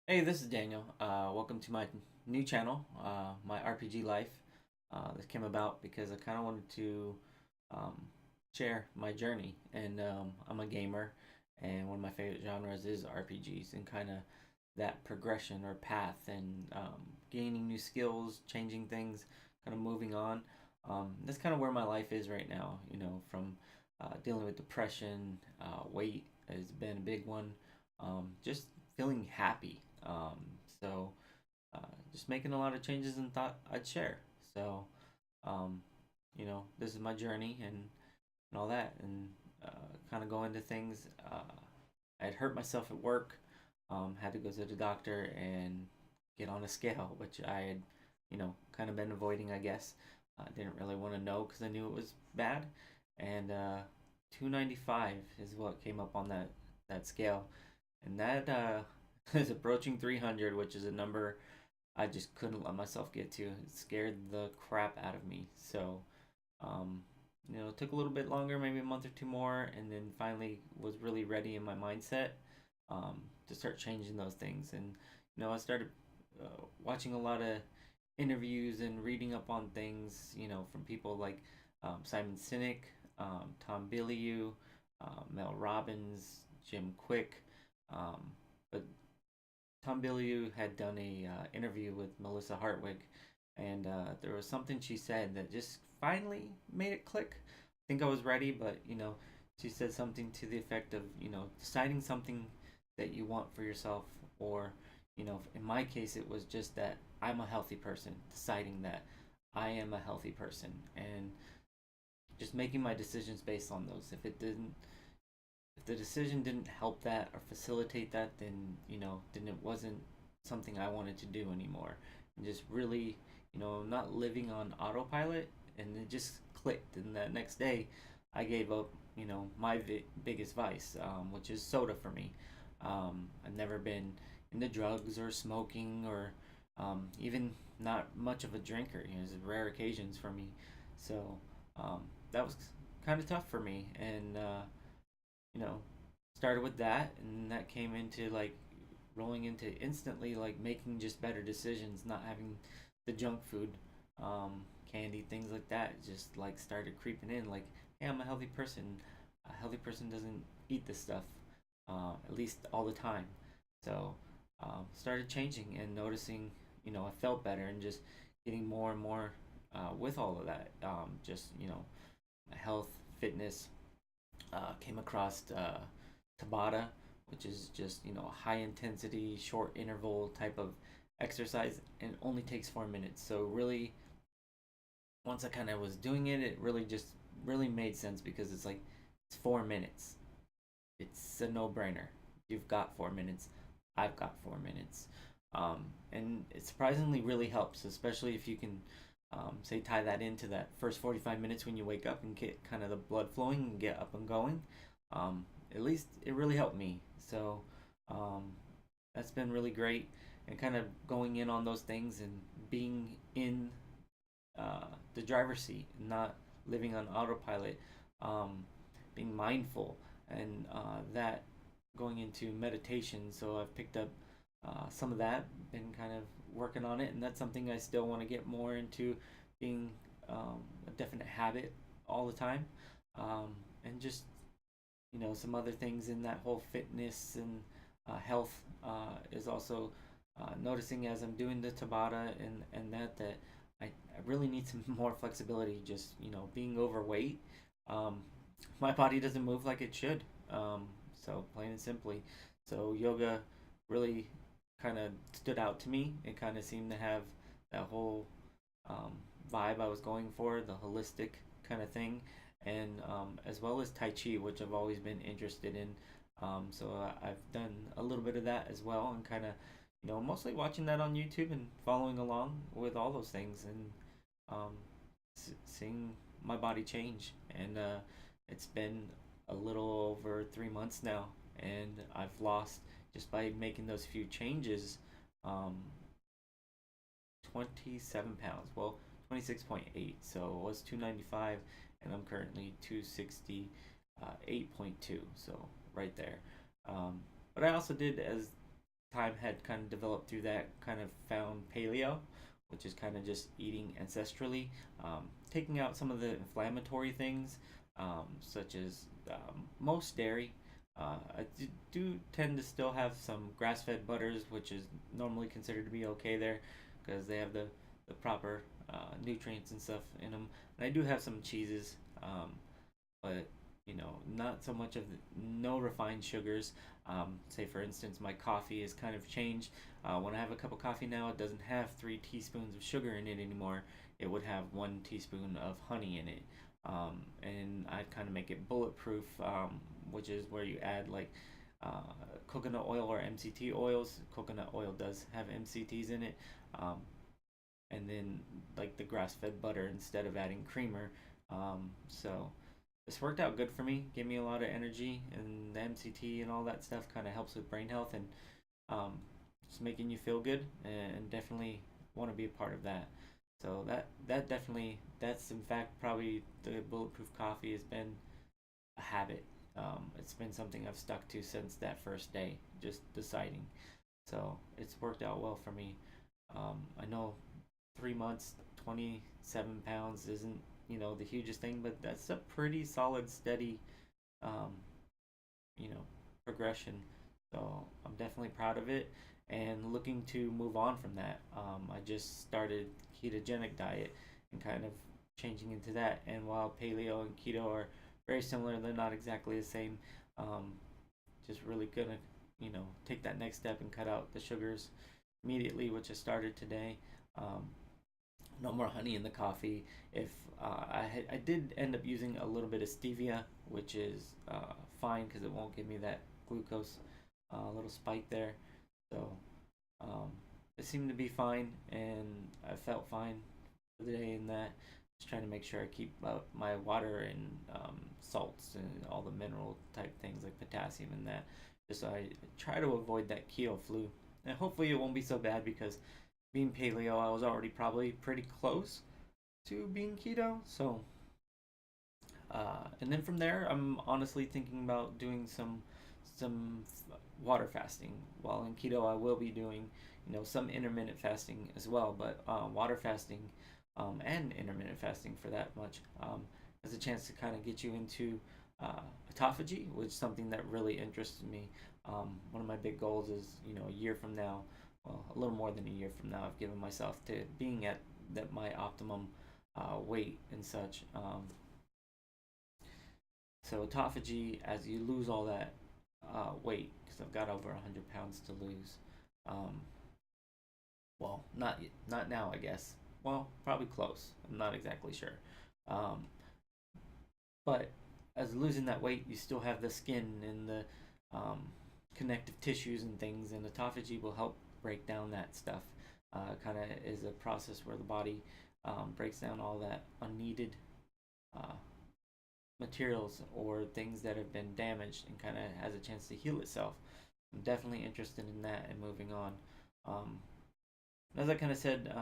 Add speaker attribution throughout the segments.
Speaker 1: Hey, this is Daniel. Welcome to my new channel, my RPG life. This came about because I kind of wanted to um, share my journey, and I'm a gamer, and one of my favorite genres is RPGs, and kind of that progression or path, and gaining new skills, changing things, kind of moving on. That's kind of where my life is right now. From dealing with depression, weight has been a big one. Just feeling happy. So uh, just making a lot of changes and thought I'd share. So, um, this is my journey and all that, and kind of go into things. I had hurt myself at work, had to go to the doctor and get on a scale, which I had, kind of been avoiding, I guess. I didn't really want to know because I knew it was bad, and 295 is what came up on that scale, and that is approaching 300, which is a number I just couldn't let myself get to. It scared the crap out of me. So, um, it took a little bit longer, maybe a month or two more, and then finally was really ready in my mindset to start changing those things. And I started watching a lot of interviews and reading up on things, from people like Simon Sinek, Tom Bilyeu, Mel Robbins, Jim Quick. Um, but Tom Bilyeu had done a interview with Melissa Hartwig, and there was something she said that just finally made it click. I think I was ready, but she said something to the effect of deciding something that you want for yourself, or in my case, it was just that I'm a healthy person, deciding that I am a healthy person, and just making my decisions based on those. If the decision didn't help that or facilitate that, then then it wasn't something I wanted to do anymore. And just really, not living on autopilot, and it just clicked. And that next day, I gave up, my biggest vice, which is soda for me. I've never been into drugs or smoking or even not much of a drinker. It's rare occasions for me. So that was kind of tough for me, and you know, started with that, and that came into like rolling into instantly like making just better decisions, not having the junk food, candy, things like that. Just like started creeping in. Like, hey, I'm a healthy person. A healthy person doesn't eat this stuff, at least all the time. So started changing and noticing. I felt better and just getting more and more with all of that. Just health, fitness, came across Tabata, which is just a high intensity, short interval type of exercise, and it only takes 4 minutes. So really, once I kind of was doing it, it really just really made sense because it's like it's 4 minutes. It's a no brainer. You've got 4 minutes. I've got 4 minutes. And it surprisingly really helps, especially if you can, say, tie that into that first 45 minutes when you wake up and get kind of the blood flowing and get up and going. At least it really helped me. So um, that's been really great. And kind of going in on those things and being in the driver's seat, not living on autopilot, um, being mindful, and that going into meditation. So I've picked up some of that, been kind of working on it, and that's something I still want to get more into, being a definite habit all the time, and just some other things in that whole fitness and health is also noticing as I'm doing the Tabata and that I really need some more flexibility. Just being overweight, um, my body doesn't move like it should. So plain and simply, so yoga really kind of stood out to me. It kind of seemed to have that whole um, vibe I was going for, the holistic kind of thing, and as well as Tai Chi, which I've always been interested in. I've done a little bit of that as well, and kind of, mostly watching that on YouTube and following along with all those things, and um, seeing my body change. And it's been a little over 3 months now, and I've lost just by making those few changes um, 27 pounds. Well, 26.8. So it was 295, and I'm currently 268.2. So right there. But I also did, as time had kind of developed through that, kind of found paleo, which is kind of just eating ancestrally, taking out some of the inflammatory things, such as most dairy. I do tend to still have some grass fed butters, which is normally considered to be okay there because they have the proper nutrients and stuff in them. And I do have some cheeses, but not so much of no refined sugars. Say, for instance, my coffee has kind of changed. When I have a cup of coffee now, it doesn't have 3 teaspoons of sugar in it anymore. It would have 1 teaspoon of honey in it. And I kind of make it bulletproof, which is where you add like coconut oil or MCT oils. Coconut oil does have MCTs in it. Um, and then like the grass fed butter instead of adding creamer. So this worked out good for me, gave me a lot of energy, and the MCT and all that stuff kind of helps with brain health and um, just making you feel good, and definitely want to be a part of that. So that definitely, that's in fact probably the bulletproof coffee has been a habit. It's been something I've stuck to since that first day, just deciding. So it's worked out well for me. I know 3 months, 27 pounds isn't, the hugest thing, but that's a pretty solid, steady, um, you know, progression. So I'm definitely proud of it and looking to move on from that. I just started ketogenic diet and kind of changing into that. And while paleo and keto are very similar, they're not exactly the same. Um, just really gonna, take that next step and cut out the sugars immediately, which I started today. Um, no more honey in the coffee. If I did end up using a little bit of stevia, which is fine because it won't give me that glucose little spike there. So um, it seemed to be fine, and I felt fine for the day in that. Just trying to make sure I keep my water and salts and all the mineral type things like potassium and that. Just so I try to avoid that keto flu. And hopefully it won't be so bad because being paleo, I was already probably pretty close to being keto. So, and then from there, I'm honestly thinking about doing some water fasting. While in keto, I will be doing some intermittent fasting as well. But water fasting and intermittent fasting for that much has a chance to kind of get you into autophagy, which is something that really interests me. One of my big goals is a year from now, well, a little more than a year from now, I've given myself to being at that my optimum weight and such. So autophagy, as you lose all that weight, because I've got over 100 pounds to lose. Um, well, not now, I guess. Well, probably close. I'm not exactly sure. Um, but as losing that weight, you still have the skin and the um, connective tissues and things, and autophagy will help break down that stuff. Kind of is a process where the body breaks down all that unneeded uh, materials or things that have been damaged and kind of has a chance to heal itself. I'm definitely interested in that and moving on. Um, as I kind of said,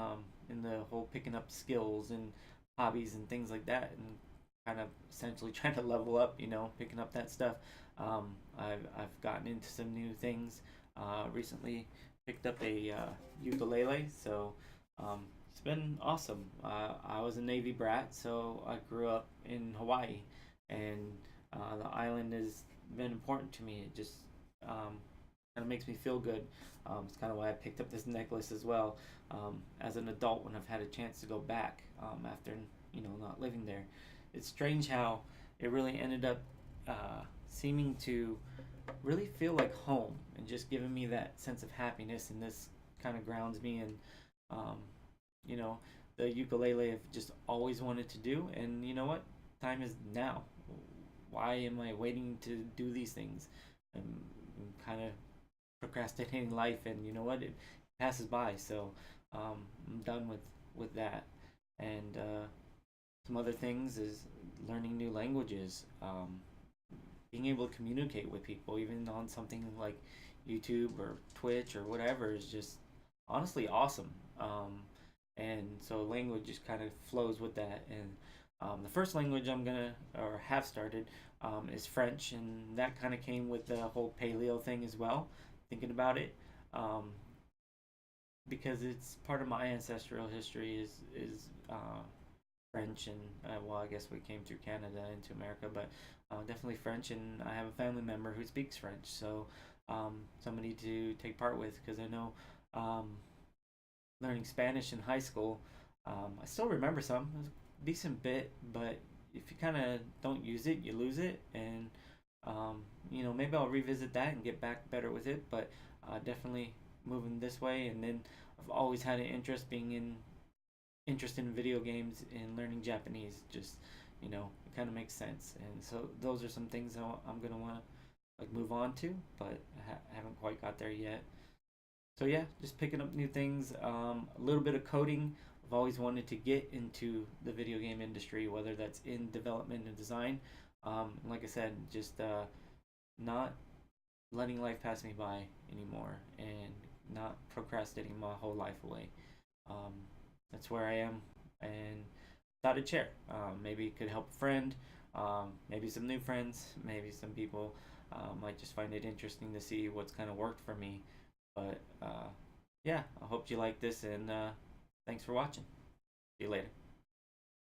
Speaker 1: in the whole picking up skills and hobbies and things like that, and kind of essentially trying to level up, picking up that stuff. I've gotten into some new things recently. Picked up a ukulele, so it's been awesome. I was a Navy brat, so I grew up in Hawaii, and the island has been important to me. It just kind of makes me feel good. It's kind of why I picked up this necklace as well. As an adult, when I've had a chance to go back after not living there, it's strange how it really ended up seeming to really feel like home and just giving me that sense of happiness. And this kind of grounds me in, um, you know, the ukulele I've just always wanted to do. And you know what? Time is now. Why am I waiting to do these things? I'm kind of procrastinating life, and you know what? It passes by. So I'm done with that. And some other things is learning new languages, being able to communicate with people, even on something like YouTube or Twitch or whatever, is just honestly awesome. And so language just kind of flows with that. And the first language I'm gonna or have started is French, and that kind of came with the whole paleo thing as well. Thinking about it, um, because it's part of my ancestral history is French, and well, I guess we came through Canada into America, but definitely French, and I have a family member who speaks French, so somebody to take part with, because I know um, learning Spanish in high school, I still remember some, it was a decent bit, but if you kind of don't use it, you lose it, and maybe I'll revisit that and get back better with it, but definitely moving this way, and then I've always had an interest in video games and learning Japanese. Just it kind of makes sense, and so those are some things I'm gonna want to like move on to, but haven't quite got there yet. So yeah, just picking up new things. A little bit of coding. I've always wanted to get into the video game industry, whether that's in development and design. Like I said, just not letting life pass me by anymore, and not procrastinating my whole life away. Um, that's where I am, and thought I'd share. Maybe it could help a friend, maybe some new friends, maybe some people might just find it interesting to see what's kind of worked for me. But yeah, I hope you like this, and thanks for watching. See you later.